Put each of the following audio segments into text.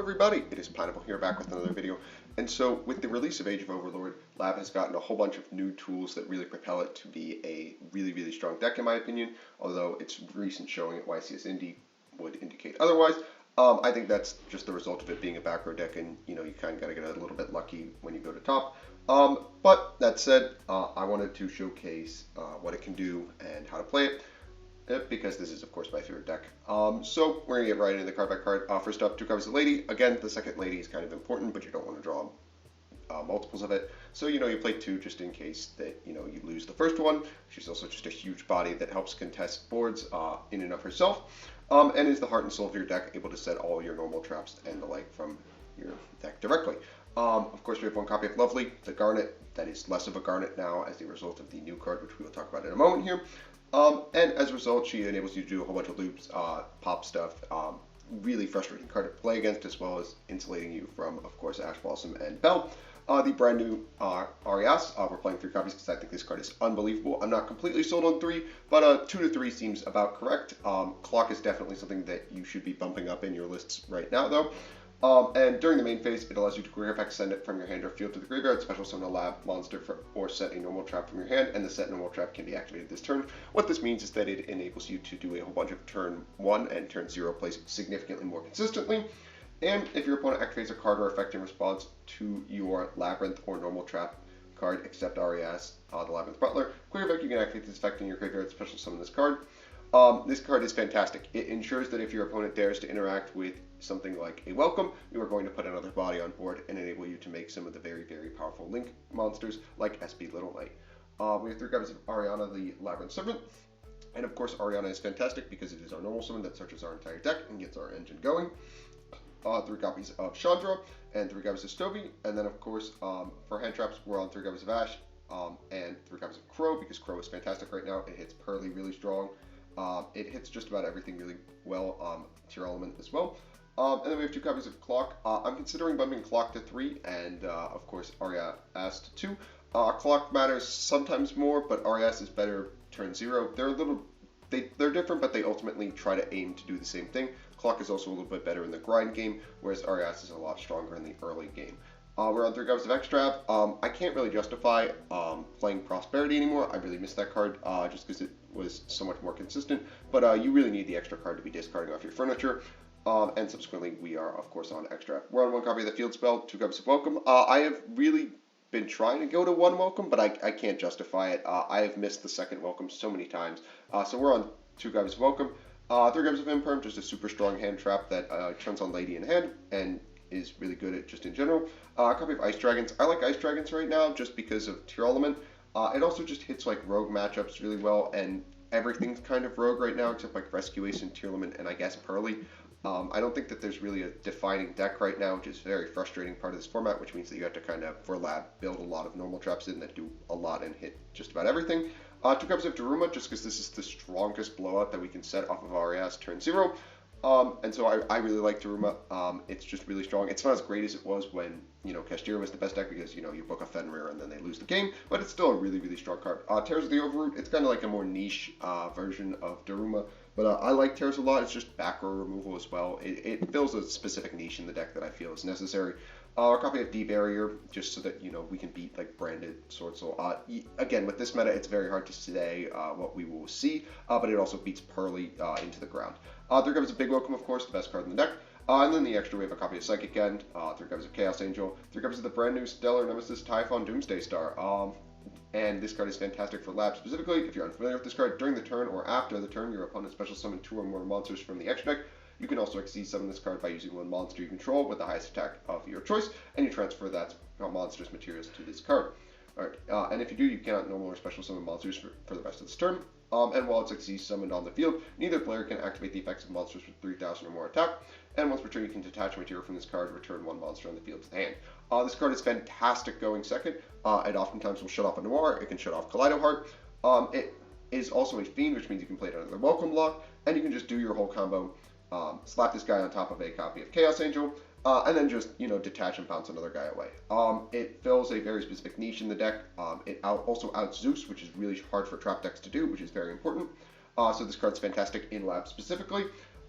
everybody, it is Pineapple here back with another video. And so with the release of Age of Overlord, Lab has gotten a whole bunch of new tools that really propel it to be a really strong deck in my opinion, although its recent showing at YCS Indy would indicate otherwise. I think that's just the result of it being a back row deck, and you kind of got to get a little bit lucky when you go to top. But that said, I wanted to showcase what it can do and how to play it, because this is, of course, my favorite deck. So we're going to get right into the card by card. First up, 2 copies of Lady. Again, the second Lady is kind of important, but you don't want to draw multiples of it. So, you play 2 just in case that, you lose the first one. She's also just a huge body that helps contest boards in and of herself, and is the heart and soul of your deck, able to set all your normal traps and the like from your deck directly. Of course, we have 1 copy of Lovely, the Garnet. That is less of a Garnet now as a result of the new card, which we will talk about in a moment here. And as a result, she enables you to do a whole bunch of loops, pop stuff, really frustrating card to play against, as well as insulating you from, of course, Ash Blossom and Bell. The brand new Arias, we're playing 3 copies because I think this card is unbelievable. I'm not completely sold on 3, but 2 to 3 seems about correct. Clock is definitely something that you should be bumping up in your lists right now, though. And during the main phase, it allows you to career effect, send it from your hand or field to the graveyard, special summon a lab monster or set a normal trap from your hand, and the set normal trap can be activated this turn. What this means is that it enables you to do a whole bunch of turn 1 and turn 0 plays significantly more consistently. And if your opponent activates a card or effect in response to your Labyrinth or normal trap card, except Arias, the Labyrinth Butler, career effect, you can activate this effect in your graveyard, special summon this card. This card is fantastic. It ensures that if your opponent dares to interact with something like a Welcome, you are going to put another body on board and enable you to make some of the very powerful Link monsters like SP Little Knight. We have 3 copies of Ariana, the Labyrinth Servant. And of course, Ariana is fantastic because it is our normal summon that searches our entire deck and gets our engine going. 3 copies of Chandra and 3 copies of Stovey. And then, of course, for hand traps, we're on 3 copies of Ash and 3 copies of Crow, because Crow is fantastic right now. It hits Pearly really strong. It hits just about everything really well, Tier Element as well. And then we have 2 copies of Clock. I'm considering bumping Clock to 3, and of course Arias to 2. Clock matters sometimes more, but Arias is better turn 0. They're different, but they ultimately try to aim to do the same thing. Clock is also a little bit better in the grind game, whereas Arias is a lot stronger in the early game. We're on 3 copies of Extrav. I can't really justify playing Prosperity anymore. I really miss that card just because it was so much more consistent. But you really need the extra card to be discarding off your furniture. And subsequently, we are, of course, on Extrav. We're on 1 copy of the Field Spell, 2 copies of Welcome. I have really been trying to go to 1 Welcome, but I can't justify it. I have missed the second Welcome so many times. So we're on 2 copies of Welcome. 3 copies of Imperm, just a super strong hand trap that turns on Lady in hand and is really good at just in general. A copy of Ice Dragons. I like Ice Dragons right now just because of Tier Element. It also just hits like rogue matchups really well, and everything's kind of rogue right now except like Rescue Ace and Tier Element and I guess Pearly. I don't think that there's really a defining deck right now, which is a very frustrating part of this format, which means that you have to kind of, for Lab, build a lot of normal traps in that do a lot and hit just about everything. 2 copies of Daruma, just because this is the strongest blowout that we can set off of Arias turn 0. And so I really like Daruma. It's just really strong. It's not as great as it was when, Kashtira was the best deck because, you book a Fenrir and then they lose the game, but it's still a really strong card. Tears of the Overroot, it's kind of like a more niche version of Daruma, but I like Tears a lot. It's just back row removal as well. It fills a specific niche in the deck that I feel is necessary. A copy of D-Barrier, just so that, we can beat, like, branded Sword Soul. Again, with this meta, it's very hard to say what we will see, but it also beats Pearly into the ground. 3 copies of Big Welcome, of course, the best card in the deck. And then the extra, we have a copy of Psychic End, 3 copies of Chaos Angel, 3 copies of the brand new Stellar Nemesis Typhon Doomsday Star. And this card is fantastic for Lab specifically. If you're unfamiliar with this card, during the turn or after the turn, your opponent special summon 2 or more monsters from the extra deck. You can also exceed summon this card by using 1 monster you control with the highest attack of your choice, and you transfer that monster's materials to this card. Alright, and if you do, you cannot normal or special summon monsters for the rest of this turn. And while it's exceeds summoned on the field, neither player can activate the effects of monsters with 3,000 or more attack. And once per turn, you can detach material from this card, return 1 monster on the field to the hand. This card is fantastic going second. It oftentimes will shut off a Noir. It can shut off Kaleido Heart. It is also a Fiend, which means you can play it under the Welcome block, and you can just do your whole combo. Slap this guy on top of a copy of Chaos Angel, and then just, detach and bounce another guy away. It fills a very specific niche in the deck. It also outs Zeus, which is really hard for trap decks to do, which is very important. So this card's fantastic in Lab specifically.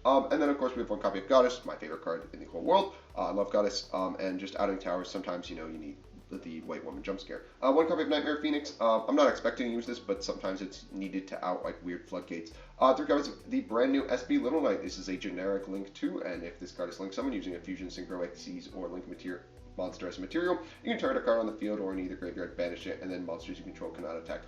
And then, of course, we have one copy of Goddess, my favorite card in the whole world. I love Goddess, and just adding towers, sometimes, you need the White Woman jump scare. One copy of Nightmare Phoenix. I'm not expecting to use this, but sometimes it's needed to out like weird floodgates. 3 copies of the brand new SB Little Knight. This is a generic Link 2, and if this card is linked summon using a Fusion, Synchro, Xyz, or Link monster as a material, you can target a card on the field or in either graveyard, banish it, and then monsters you control cannot attack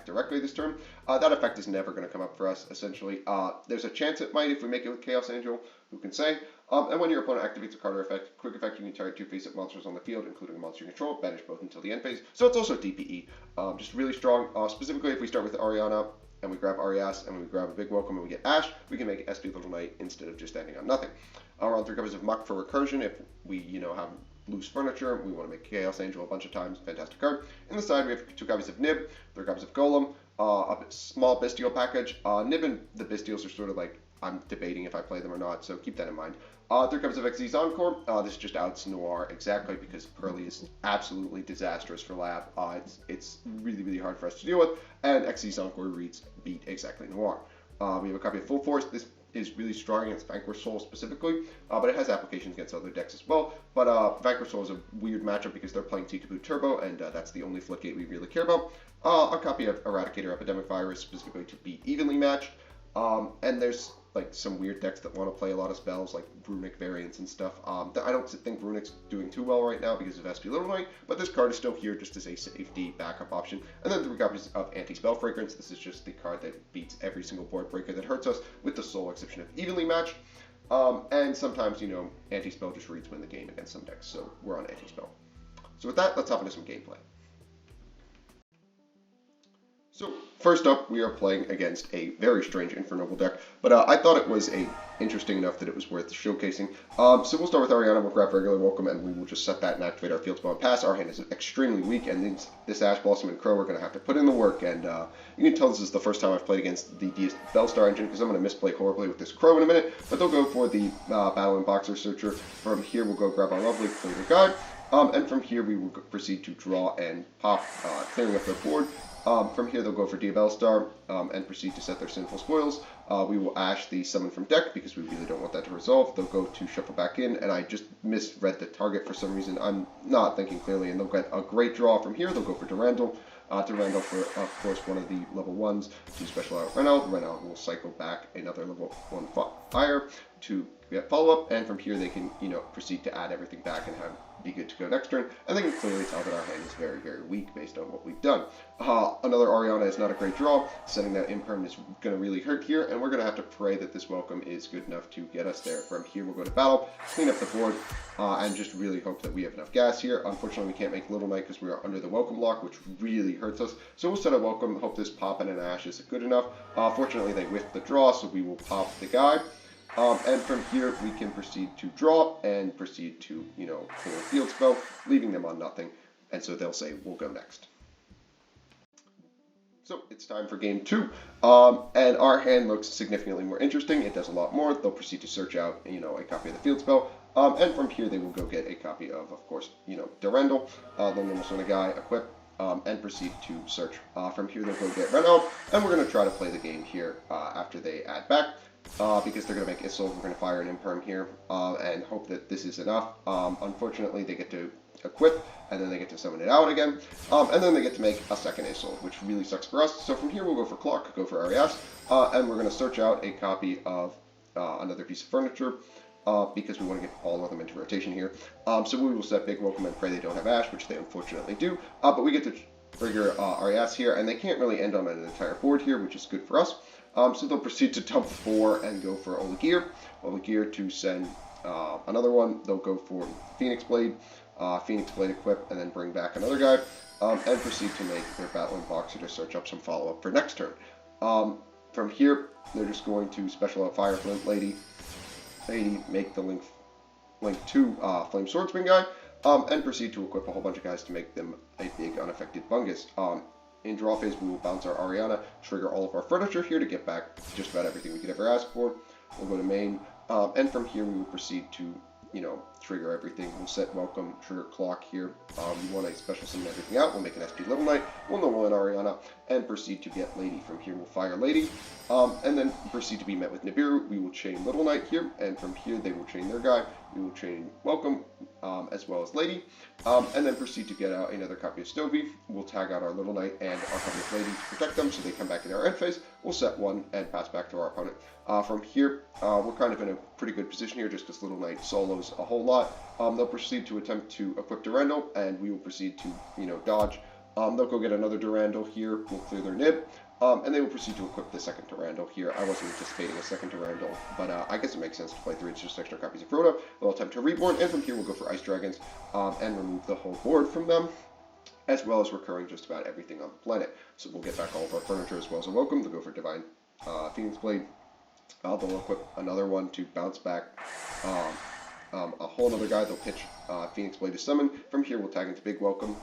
directly this turn. That effect is never going to come up for us, essentially. There's a chance it might if we make it with Chaos Angel, who can say. And when your opponent activates a card or effect, quick effect, you can target 2 face-up monsters on the field, including a monster you control, banish both until the end phase. So it's also DPE. Just really strong. Specifically, if we start with Ariana, and we grab Arias, and we grab a big welcome, and we get Ash, we can make SP Little Knight instead of just ending on nothing. We're on 3 copies of Muck for Recursion. If we, have loose furniture, we want to make Chaos Angel a bunch of times. Fantastic card. In the side, we have 2 copies of Nib, 3 copies of Golem, a small Bestial package. Nib and the Bestials are sort of like, I'm debating if I play them or not, so keep that in mind. 3 copies of Xyz Encore. This just outs Noir exactly because Pearly is absolutely disastrous for Lab. It's really, really hard for us to deal with, and Xyz Encore reads beat exactly Noir. We have a copy of Full Force. This is really strong against Vanquish Soul specifically, but it has applications against other decks as well. But Vanquish Soul is a weird matchup because they're playing Tikaboo Turbo, and that's the only floodgate we really care about. A copy of Eradicator Epidemic Virus specifically to beat Evenly Matched. And there's like some weird decks that want to play a lot of spells like Runic variants and stuff. I don't think Runic's doing too well right now because of SP Little Knight, but this card is still here just as a safety backup option. And then 3 copies of Anti-Spell Fragrance. This is just the card that beats every single board breaker that hurts us, with the sole exception of Evenly Matched. And sometimes, Anti-Spell just reads win the game against some decks, so we're on Anti-Spell. So with that, let's hop into some gameplay. So first up, we are playing against a very strange Infernal Noble deck, but I thought it was interesting enough that it was worth showcasing. So we'll start with Ariana, we'll grab Regular Welcome, and we will just set that and activate our Field Spell and pass. Our hand is extremely weak, and this Ash Blossom and Crow are going to have to put in the work, and you can tell this is the first time I've played against the Bellstar engine, because I'm going to misplay horribly with this Crow in a minute, but they'll go for the Battle and Boxer Searcher. From here, we'll go grab our lovely Cleaner Guide, and from here we will proceed to draw and pop, clearing up their board. From here, they'll go for Bellstar and proceed to set their Sinful Spoils. We will Ash the Summon from deck because we really don't want that to resolve. They'll go to Shuffle back in, and I just misread the target for some reason. I'm not thinking clearly, and they'll get a great draw from here. They'll go for Durandal. Durandal for, of course, one of the level 1s to special out Renald. Renald will cycle back another level 1 fire to get follow-up, and from here they can, proceed to add everything back and be good to go next turn. And they can clearly tell that our hand is very, very weak based on what we've done. Another Ariana is not a great draw. Setting that Imperm is going to really hurt here, and we're going to have to pray that this Welcome is good enough to get us there. From here, we'll go to battle, clean up the board, and just really hope that we have enough gas here. Unfortunately, we can't make Little Knight because we are under the Welcome lock, which really hurts us. So we'll set a Welcome, hope this pop and an Ash is good enough. Fortunately, they whiffed the draw, so we will pop the guy. And from here, we can proceed to draw and proceed to, clear a Field Spell, leaving them on nothing. And so they'll say, we'll go next. So it's time for game 2. And our hand looks significantly more interesting. It does a lot more. They'll proceed to search out, a copy of the Field Spell. And from here, they will go get a copy of course, Durandal, the normal sort of guy, equip, and proceed to search. From here, they'll go get Renald. And we're going to try to play the game here after they add back. Because they're going to make Issel, we're going to fire an Imperm here, and hope that this is enough. Unfortunately, they get to equip, and then they get to summon it out again, and then they get to make a second Issel, which really sucks for us. So from here, we'll go for Clock, go for Arias, and we're going to search out a copy of another piece of furniture, because we want to get all of them into rotation here. So we will set Big Welcome and pray they don't have Ash, which they unfortunately do, but we get to trigger Arias here, and they can't really end on an entire board here, which is good for us. So they'll proceed to dump 4 and go for Oligir. Oligir to send another one. They'll go for Phoenix Blade equip, and then bring back another guy, and proceed to make their Battling Boxer to search up some follow-up for next turn. From here, they're just going to special out Fire Flint Lady, make the Link 2 Flame Swordsman guy, and proceed to equip a whole bunch of guys to make them a big unaffected Bungus. In draw phase, we will bounce our Ariana, trigger all of our furniture here to get back just about everything we could ever ask for. We'll go to main, and from here we will proceed to trigger everything. We'll set welcome, trigger clock here. We want to special summon everything out. We'll make an SP Little Knight. We'll Noble in Ariana and proceed to get Lady. From here, we'll fire Lady. And then proceed to be met with Nibiru. We will chain Little Knight here, and from here they will chain their guy. We will chain Welcome, as well as Lady, and then proceed to get out another copy of Stovey. We'll tag out our Little Knight and our copy of Lady to protect them so they come back in our end phase. We'll set one and pass back to our opponent. From here, we're kind of in a pretty good position here just because Little Knight solos a whole lot. They'll proceed to attempt to equip Durandal, and we will proceed to, dodge. They'll go get another Durandal here. We'll clear their nib. And they will proceed to equip the second Durandal here. I wasn't anticipating a second Durandal, but I guess it makes sense to play 3. It's just extra copies of Rhoda. They'll attempt to Reborn, and from here we'll go for Ice Dragons and remove the whole board from them, as well as recurring just about everything on the planet. So we'll get back all of our furniture as well as a Welcome. They'll go for Divine Phoenix Blade. They'll equip another one to bounce back a whole other guy. They'll pitch Phoenix Blade to summon. From here we'll tag into Big Welcome,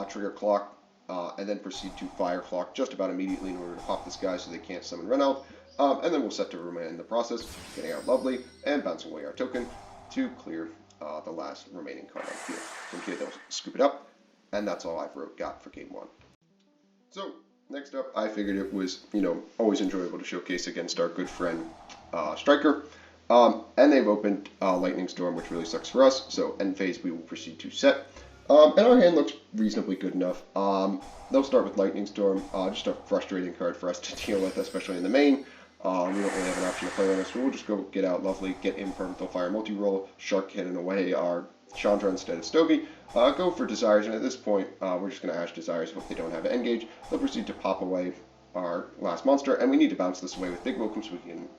trigger Clock, and then proceed to fire Clock just about immediately in order to pop this guy so they can't summon Renald. And then we'll set to Ruma in the process, getting out Lovely, and bouncing away our token to clear the last remaining card on the field. From here they'll scoop it up, and that's all I've got for Game 1. So, next up, I figured it was, always enjoyable to showcase against our good friend Striker. And they've opened Lightning Storm, which really sucks for us, so end phase we will proceed to set. And our hand looks reasonably good enough. They'll start with Lightning Storm, just a frustrating card for us to deal with, especially in the main. We don't really have an option to play on this, so we'll just go get out Lovely, get Imperm, they'll fire Multi-Roll, Shark Cannon away our Chandra instead of Stovey. Go for Desires, and at this point, we're just going to Ash Desires, hope they don't have Engage. They'll proceed to pop away our last monster, and we need to bounce this away with Big Welcome so we can,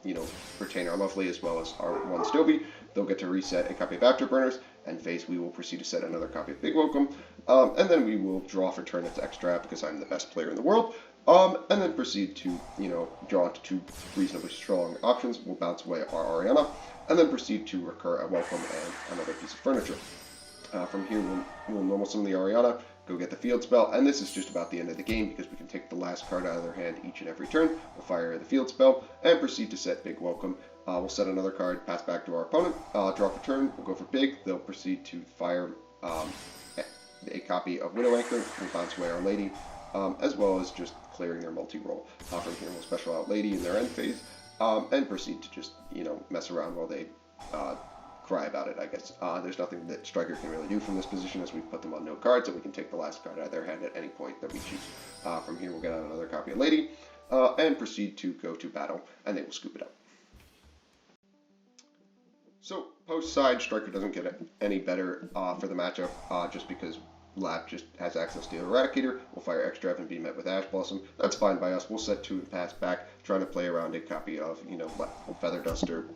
retain our Lovely as well as our one Stovey. They'll get to reset a copy of Afterburners, and phase we will proceed to set another copy of Big Welcome, and then we will draw for turn its extra because I'm the best player in the world, and then proceed to, draw into 2 reasonably strong options. We'll bounce away our Ariana, and then proceed to recur a Welcome and another piece of furniture. From here, we'll normal summon the Ariana, go get the field spell, and this is just about the end of the game because we can take the last card out of their hand each and every turn. We'll fire the field spell and proceed to set Big Welcome. We'll set another card, pass back to our opponent, draw for turn, we'll go for Big, they'll proceed to fire a copy of Widow Anchor, we'll bounce away our Lady, as well as just clearing their multi-roll. From here we'll special out Lady in their end phase, and proceed to just, mess around while they cry about it, I guess. There's nothing that Striker can really do from this position as we've put them on no cards, and we can take the last card out of their hand at any point that we choose. From here we'll get out another copy of Lady, and proceed to go to battle, and they will scoop it up. So, post side, Striker doesn't get any better for the matchup, just because Lap just has access to the Eradicator. We'll fire Extra and be met with Ash Blossom. That's fine by us. We'll set 2 and pass back, trying to play around a copy of, Feather Duster,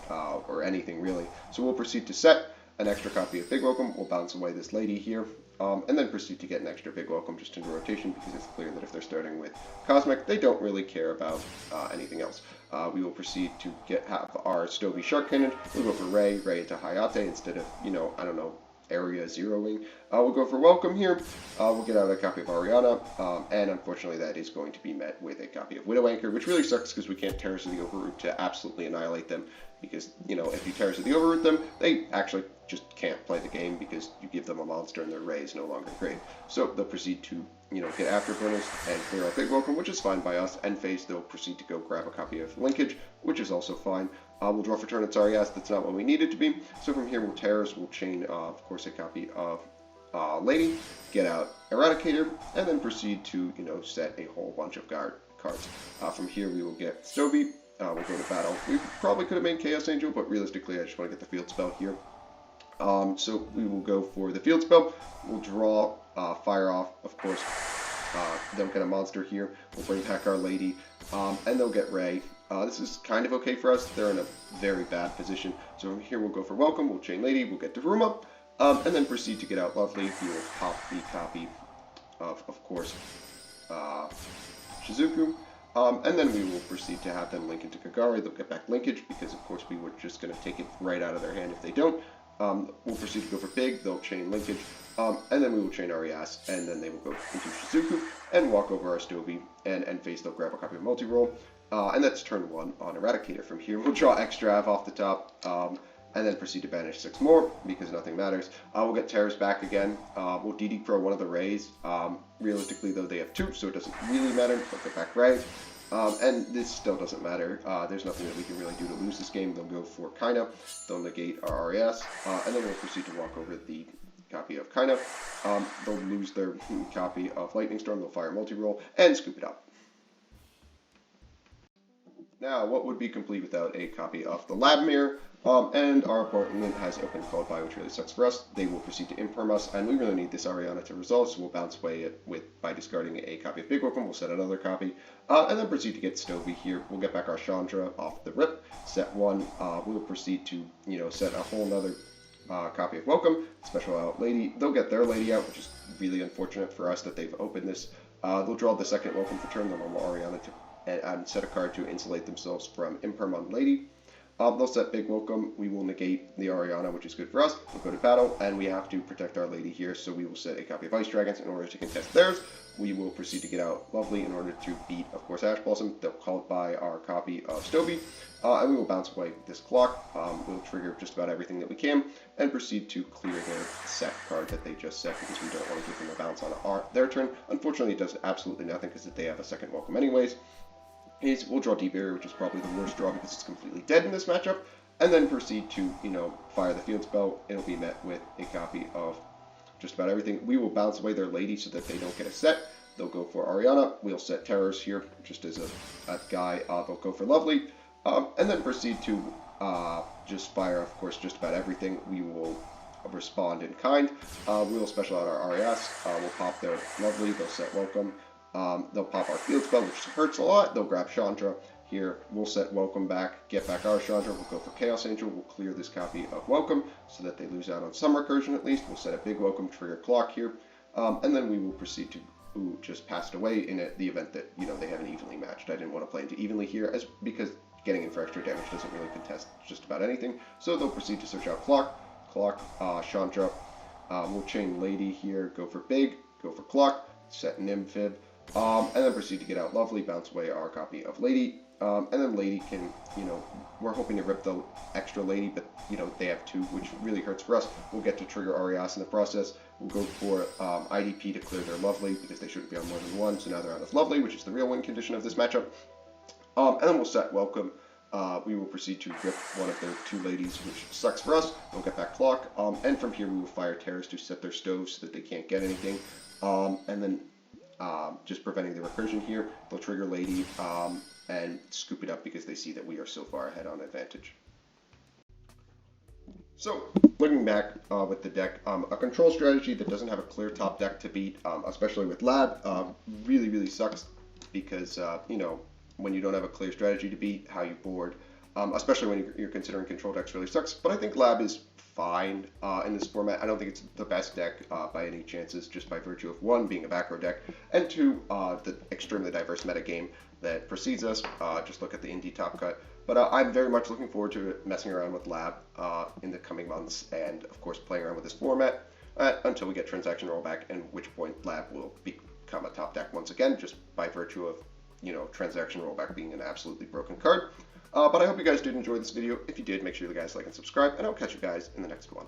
or anything really. So we'll proceed to set an extra copy of Big Welcome. We'll bounce away this Lady here, and then proceed to get an extra Big Welcome just into rotation because it's clear that if they're starting with Cosmic, they don't really care about anything else. We will proceed to have our Stovey Shark Cannon. We'll go for Ray into Hayate instead of, area zeroing. We'll go for Welcome here. We'll get out a copy of Ariana, and unfortunately that is going to be met with a copy of Widow Anchor, which really sucks because we can't Terrace of the Overroot to absolutely annihilate them, because, if you Terrace of the Overroot them, they actually just can't play the game because you give them a monster and their Ray is no longer great. So they'll proceed to, get Afterburners and clear our Big Welcome, which is fine by us. End phase, they'll proceed to go grab a copy of Linkage, which is also fine. We'll draw for turn at Sarias. That's not what we need it to be. So from here, we'll Terrace. We'll chain, of course, a copy of Lady, get out Eradicator, and then proceed to, set a whole bunch of cards. From here, we will get Stovey. We'll go to battle. We probably could have made Chaos Angel, but realistically, I just want to get the field spell here. So we will go for the field spell. We'll draw, fire off, of course. They'll get a monster here. We'll bring back our Lady, and they'll get Ray. This is kind of okay for us. They're in a very bad position. So from here we'll go for Welcome, we'll chain Lady, we'll get to Ruma, and then proceed to get out Lovely. We will pop the copy of course, Shizuku. And then we will proceed to have them link into Kagari. They'll get back Linkage because, of course, we were just going to take it right out of their hand if they don't. We'll proceed to go for Big. They'll chain Linkage. And then we will chain Arias. And then they will go into Shizuku and walk over our Stovey. And end phase, they'll grab a copy of Multi-Roll. And that's turn 1 on Eradicator. From here, we'll draw Extra off the top. and then proceed to banish 6 more, because nothing matters. We'll get Terrors back again. We'll DD Pro one of the Rays. Realistically, though, they have 2, so it doesn't really matter. They'll get back Rays. And this still doesn't matter. There's nothing that we can really do to lose this game. They'll go for Kaina. They'll negate our RAS. And then we'll proceed to walk over the copy of Kaina. They'll lose their copy of Lightning Storm. They'll fire multi-roll and scoop it up. Now, what would be complete without a copy of the Lab Mirror? And our opponent has open called by, which really sucks for us. They will proceed to imperm us, and we really need this Ariana to resolve, so we'll bounce away it by discarding a copy of Big Welcome. We'll set another copy, and then proceed to get Stovey here. We'll get back our Chandra off the rip, set 1. We'll proceed to, set a whole other copy of Welcome, special out Lady. They'll get their Lady out, which is really unfortunate for us that they've opened this. They'll draw the second Welcome for turn, the normal Ariana, and set a card to insulate themselves from imperm on Lady. They'll set Big Welcome. We will negate the Ariana, which is good for us. We'll go to battle, and we have to protect our Lady here, so we will set a copy of Ice Dragons in order to contest theirs. We will proceed to get out Lovely in order to beat, of course, Ash Blossom. They'll call it by our copy of Stovey, and we will bounce away this clock. We'll trigger just about everything that we can, and proceed to clear their set card that they just set, because we don't want to give them a bounce on their turn. Unfortunately, it does absolutely nothing, because they have a second Welcome anyways. We'll draw Deep Barrier, which is probably the worst draw because it's completely dead in this matchup, and then proceed to, fire the Field Spell. It'll be met with a copy of just about everything. We will bounce away their Lady so that they don't get a set. They'll go for Ariana. We'll set Terrors here, just as a guy. They'll go for Lovely, and then proceed to just fire, of course, just about everything. We will respond in kind. We will special out our RAS. We'll pop their Lovely. They'll set Welcome. They'll pop our Field Spell, which hurts a lot. They'll grab Chandra here. We'll set Welcome back, get back our Chandra. We'll go for Chaos Angel. We'll clear this copy of Welcome so that they lose out on some recursion at least. We'll set a Big Welcome, trigger Clock here. And then we will proceed to who just passed away in the event that, they haven't evenly matched. I didn't want to play into evenly here because getting in for extra damage doesn't really contest just about anything. So they'll proceed to search out Clock, Chandra. We'll chain Lady here, go for Big, go for Clock, set Nimfib. And then proceed to get out Lovely, bounce away our copy of Lady, and then Lady can, we're hoping to rip the extra Lady, but, they have 2, which really hurts for us. We'll get to trigger Arias in the process. We'll go for IDP to clear their Lovely, because they shouldn't be on more than 1, so now they're on with Lovely, which is the real win condition of this matchup. And then we'll set Welcome. We will proceed to rip one of their 2 Ladies, which sucks for us. We'll get back Clock, and from here we will fire Terrors to set their Stoves so that they can't get anything, and then just preventing the recursion here. They'll trigger Lady and scoop it up because they see that we are so far ahead on advantage. So, looking back with the deck, a control strategy that doesn't have a clear top deck to beat, especially with Lab, really, really sucks because, when you don't have a clear strategy to beat, how you board, especially when you're considering control decks, really sucks. But I think Lab is fine in this format. I don't think it's the best deck by any chances, just by virtue of 1, being a back row deck, and 2, the extremely diverse metagame that precedes us. Just look at the indie top cut. But I'm very much looking forward to messing around with Lab in the coming months, and of course playing around with this format until we get transaction rollback, and at which point Lab will become a top deck once again, just by virtue of transaction rollback being an absolutely broken card. But I hope you guys did enjoy this video. If you did, make sure you guys like and subscribe, and I'll catch you guys in the next one.